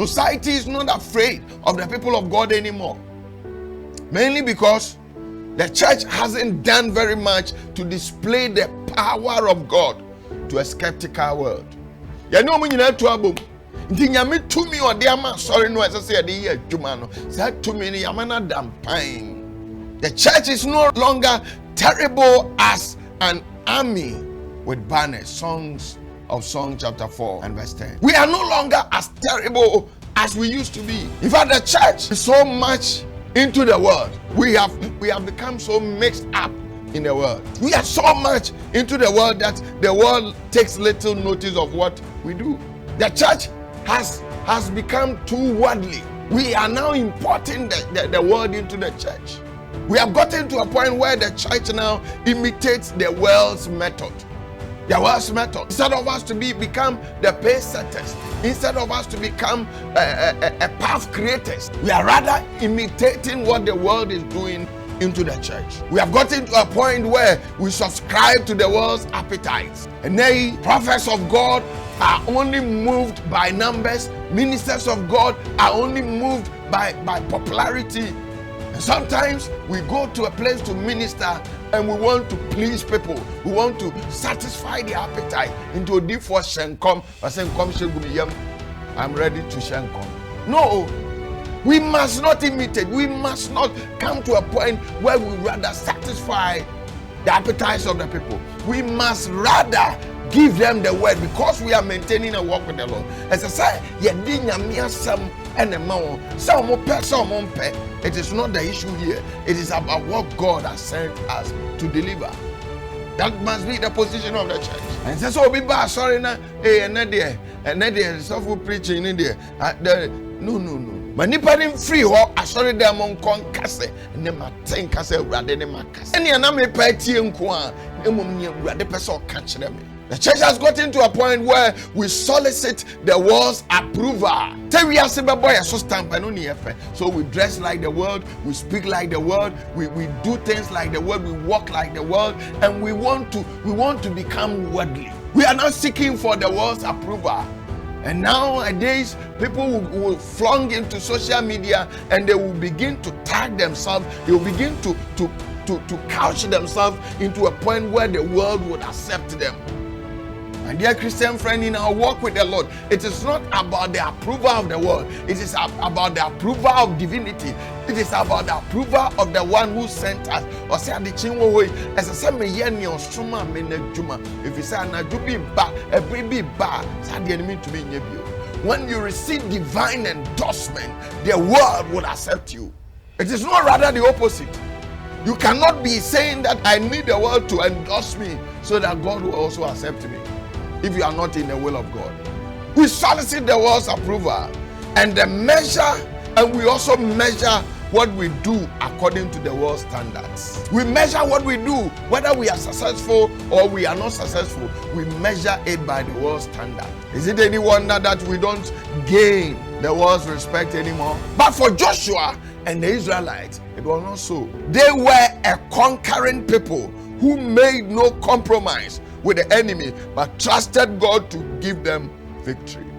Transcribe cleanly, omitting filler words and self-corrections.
Society is not afraid of the people of God anymore. Mainly because the church hasn't done very much to display the power of God to a skeptical world. You know when you know trouble. The church is no longer terrible as an army with banners. Songs of Song chapter 4 and verse 10. We are no longer as terrible as we used to be. In fact, the church is so much into the world. We have become so mixed up in the world. We are so much into the world that the world takes little notice of what we do. The church has become too worldly. We are now importing the world into the church. We have gotten to a point where the church now imitates the world's method. The world's method. Instead of us to become the pace setters, instead of us to become a path creators, we are rather imitating what the world is doing into the church. We have gotten to a point where we subscribe to the world's appetites. And nay, prophets of God are only moved by numbers. Ministers of God are only moved by popularity. And sometimes we go to a place to minister and we want to please people. We want to satisfy their appetite into a deep for shenkom. I'm ready to shenkom. No, we must not imitate. We must not come to a point where we rather satisfy the appetites of the people. We must rather give them the word, because we are maintaining a walk with the Lord. As I say, it is not the issue here. It is about what God has sent us to deliver. That must be the position of the church. And says, "Oh, be bad, sorry, na, and there, so preaching in there." No. But nipa dem free ho asori dem on kase ne maten kase awurade ne makase. Ene na me pa tie nko a emom ne awurade pese o ka kire me. The church has gotten to a point where we solicit the world's approval. So we dress like the world, we speak like the world, we do things like the world, we walk like the world, and we want to become worldly. We are not seeking for the world's approval. And nowadays, people will flung into social media and they will begin to tag themselves. They will begin to couch themselves into a point where the world would accept them. And dear Christian friend, in our walk with the Lord, it is not about the approval of the world. It is about the approval of divinity. It is about the approval of the one who sent us. Or say, as I said, if you say, when you receive divine endorsement, the world will accept you. It is not rather the opposite. You cannot be saying that I need the world to endorse me so that God will also accept me, if you are not in the will of God. We solicit the world's approval and we also measure what we do according to the world standards. We measure what we do, whether we are successful or we are not successful. We measure it by the world standard. Is it any wonder that we don't gain the world's respect anymore? But for Joshua and the Israelites, it was not so. They were a conquering people who made no compromise with the enemy, but trusted God to give them victory.